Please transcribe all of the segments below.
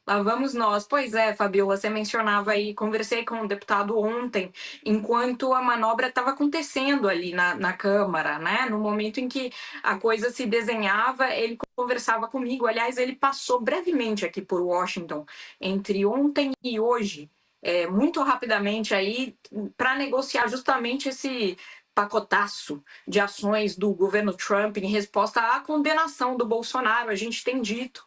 Lá vamos nós. Pois é, Fabiola, você mencionava aí, conversei com o deputado ontem, enquanto a manobra estava acontecendo ali na Câmara, né? No momento em que a coisa se desenhava, ele conversava comigo. Aliás, ele passou brevemente aqui por Washington entre ontem e hoje, muito rapidamente aí, para negociar justamente esse pacotaço de ações do governo Trump em resposta à condenação do Bolsonaro. A gente tem dito,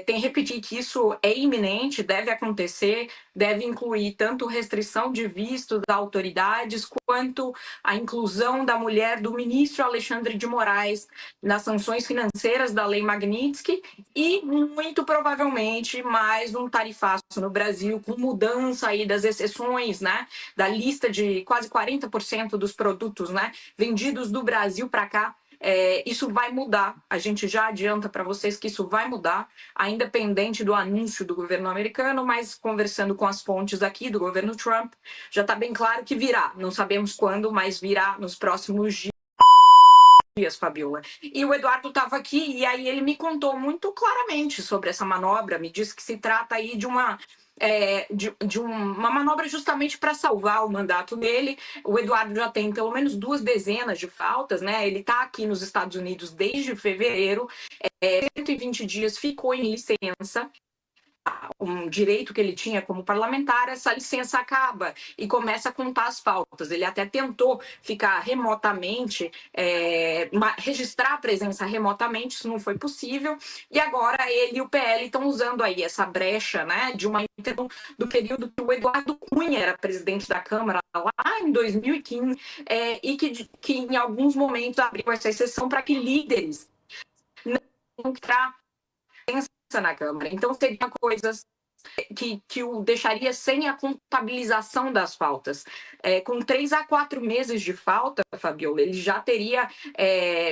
tem repetido que isso é iminente, deve acontecer, deve incluir tanto restrição de vistos das autoridades, quanto a inclusão da mulher do ministro Alexandre de Moraes nas sanções financeiras da Lei Magnitsky e, muito provavelmente, mais um tarifaço no Brasil, com mudança aí das exceções, né, da lista de quase 40% dos produtos, né, vendidos do Brasil para cá. Isso vai mudar. A gente já adianta para vocês que isso vai mudar, ainda pendente do anúncio do governo americano, mas conversando com as fontes aqui do governo Trump, já está bem claro que virá. Não sabemos quando, mas virá nos próximos dias, Fabiola. E o Eduardo estava aqui e aí ele me contou muito claramente sobre essa manobra, me disse que se trata aí de uma manobra justamente para salvar o mandato dele. O Eduardo já tem pelo menos 2 dezenas de faltas, né? Ele está aqui nos Estados Unidos desde fevereiro, 120 dias ficou em licença, um direito que ele tinha como parlamentar. Essa licença acaba e começa a contar as faltas. Ele até tentou ficar remotamente, registrar a presença remotamente, isso não foi possível, e agora ele e o PL estão usando aí essa brecha, né, de uma do período que o Eduardo Cunha era presidente da Câmara, lá em 2015, e que em alguns momentos abriu essa exceção para que líderes não entrar na Câmara. Então, seriam coisas que o deixaria sem a contabilização das faltas. Com 3 a 4 meses de falta, Fabiola, ele já teria,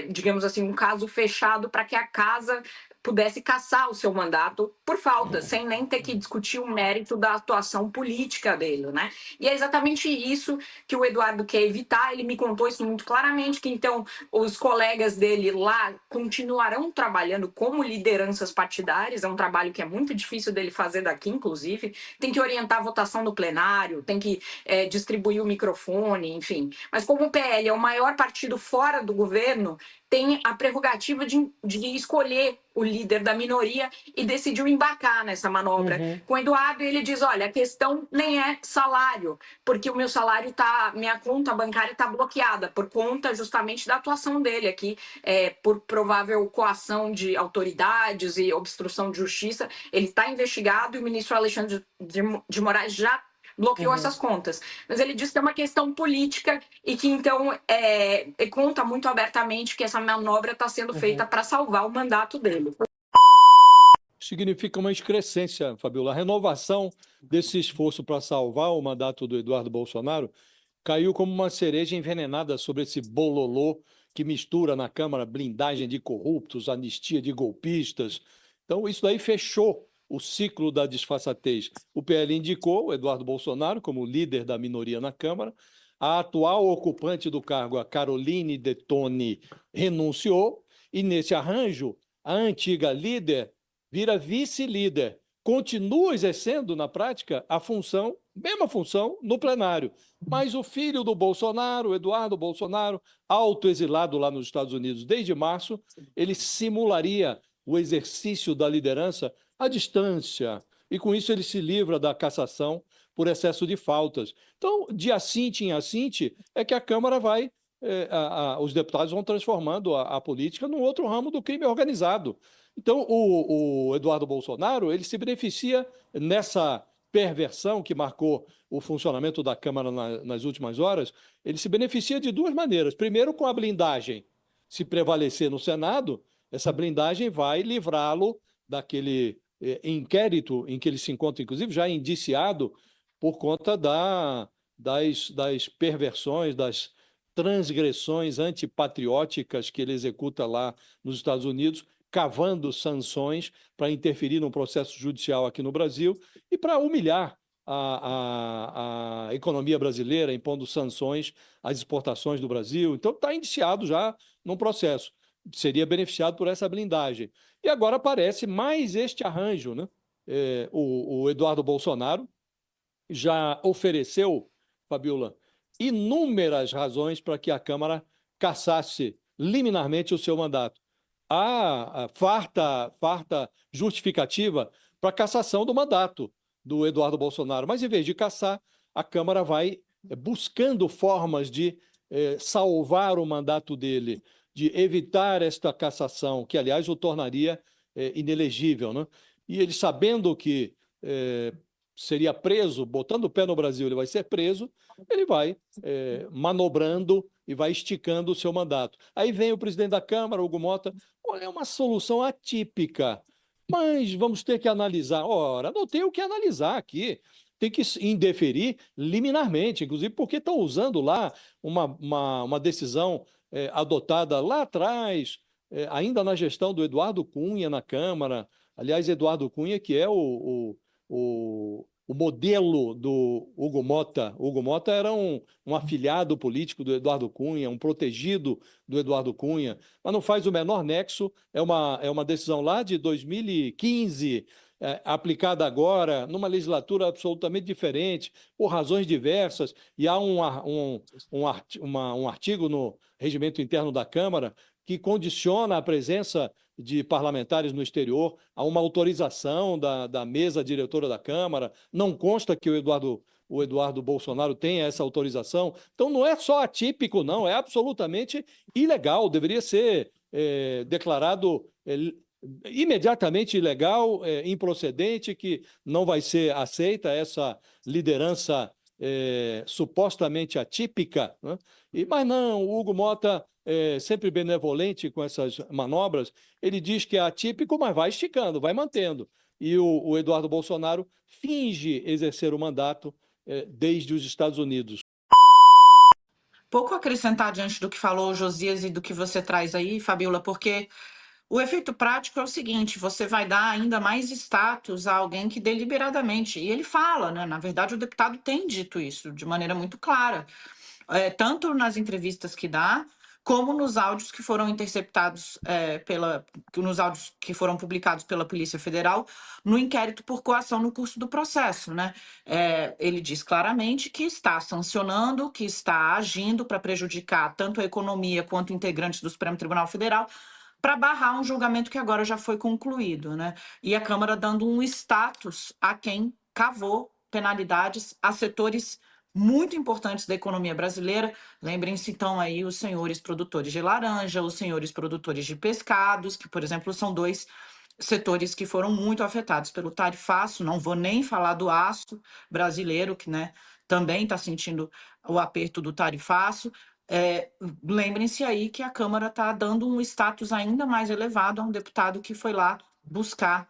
digamos assim, um caso fechado para que a casa pudesse cassar o seu mandato por falta, sem nem ter que discutir o mérito da atuação política dele, né? E é exatamente isso que o Eduardo quer evitar. Ele me contou isso muito claramente, que então os colegas dele lá continuarão trabalhando como lideranças partidárias. É um trabalho que é muito difícil dele fazer daqui, inclusive. Tem que orientar a votação no plenário, tem que distribuir o microfone, enfim. Mas como o PL é o maior partido fora do governo, tem a prerrogativa de escolher o líder da minoria e decidiu embarcar nessa manobra. Com o Eduardo, ele diz, olha, a questão nem é salário, porque o meu salário minha conta bancária está bloqueada por conta justamente da atuação dele aqui, por provável coação de autoridades e obstrução de justiça. Ele está investigado e o ministro Alexandre de Moraes já bloqueou essas contas. Mas ele diz que é uma questão política e que, então, conta muito abertamente que essa manobra está sendo feita para salvar o mandato dele. Significa uma excrescência, Fabiola. A renovação desse esforço para salvar o mandato do Eduardo Bolsonaro caiu como uma cereja envenenada sobre esse bololô que mistura na Câmara blindagem de corruptos, anistia de golpistas. Então, isso daí fechou o ciclo da disfarçatez. O PL indicou o Eduardo Bolsonaro como líder da minoria na Câmara. A atual ocupante do cargo, a Caroline Detoni, renunciou. E, nesse arranjo, a antiga líder vira vice-líder. Continua exercendo, na prática, a função, mesma função, no plenário. Mas o filho do Bolsonaro, Eduardo Bolsonaro, autoexilado lá nos Estados Unidos desde março, ele simularia o exercício da liderança à distância. E, com isso, ele se livra da cassação por excesso de faltas. Então, de assinte em assinte, é que a Câmara vai, os deputados vão transformando a política num outro ramo do crime organizado. Então, o Eduardo Bolsonaro, ele se beneficia nessa perversão que marcou o funcionamento da Câmara nas últimas horas, ele se beneficia de 2 maneiras. Primeiro, com a blindagem. Se prevalecer no Senado, essa blindagem vai livrá-lo daquele inquérito em que ele se encontra, inclusive, já indiciado por conta das perversões, das transgressões antipatrióticas que ele executa lá nos Estados Unidos, cavando sanções para interferir no processo judicial aqui no Brasil e para humilhar a economia brasileira, impondo sanções às exportações do Brasil. Então, está indiciado já num processo. Seria beneficiado por essa blindagem. E agora aparece mais este arranjo, né? o Eduardo Bolsonaro já ofereceu, Fabiola, inúmeras razões para que a Câmara cassasse liminarmente o seu mandato. Há farta justificativa para a cassação do mandato do Eduardo Bolsonaro, mas em vez de cassar, a Câmara vai buscando formas de salvar o mandato dele, de evitar esta cassação, que, aliás, o tornaria inelegível, né? E ele, sabendo que seria preso, botando o pé no Brasil, ele vai ser preso, ele vai manobrando e vai esticando o seu mandato. Aí vem o presidente da Câmara, Hugo Mota, olha, é uma solução atípica, mas vamos ter que analisar. Ora, não tem o que analisar aqui. Tem que indeferir liminarmente, inclusive porque estão usando lá uma decisão adotada lá atrás, ainda na gestão do Eduardo Cunha na Câmara. Aliás, Eduardo Cunha, que é o modelo do Hugo Mota. Hugo Mota era um afilhado político do Eduardo Cunha, um protegido do Eduardo Cunha, mas não faz o menor nexo. É uma decisão lá de 2015, aplicada agora, numa legislatura absolutamente diferente, por razões diversas, e há um artigo no regimento interno da Câmara que condiciona a presença de parlamentares no exterior a uma autorização da mesa diretora da Câmara. Não consta que o Eduardo Bolsonaro tenha essa autorização. Então, não é só atípico, não, é absolutamente ilegal. Deveria ser declarado imediatamente ilegal, improcedente, que não vai ser aceita essa liderança supostamente atípica, né? Mas não, o Hugo Mota, sempre benevolente com essas manobras, ele diz que é atípico, mas vai esticando, vai mantendo. E o Eduardo Bolsonaro finge exercer o mandato desde os Estados Unidos. Pouco acrescentar diante do que falou o Josias e do que você traz aí, Fabiola, porque o efeito prático é o seguinte: você vai dar ainda mais status a alguém que deliberadamente, e ele fala, né? Na verdade, o deputado tem dito isso de maneira muito clara, tanto nas entrevistas que dá, como nos áudios que foram interceptados nos áudios que foram publicados pela Polícia Federal no inquérito por coação no curso do processo, né? Ele diz claramente que está sancionando, que está agindo para prejudicar tanto a economia quanto integrantes do Supremo Tribunal Federal, para barrar um julgamento que agora já foi concluído, né? E a Câmara dando um status a quem cavou penalidades a setores muito importantes da economia brasileira. Lembrem-se, então, aí os senhores produtores de laranja, os senhores produtores de pescados, que, por exemplo, são dois setores que foram muito afetados pelo tarifaço. Não vou nem falar do aço brasileiro, que, né, também está sentindo o aperto do tarifaço. Lembrem-se aí que a Câmara está dando um status ainda mais elevado a um deputado que foi lá buscar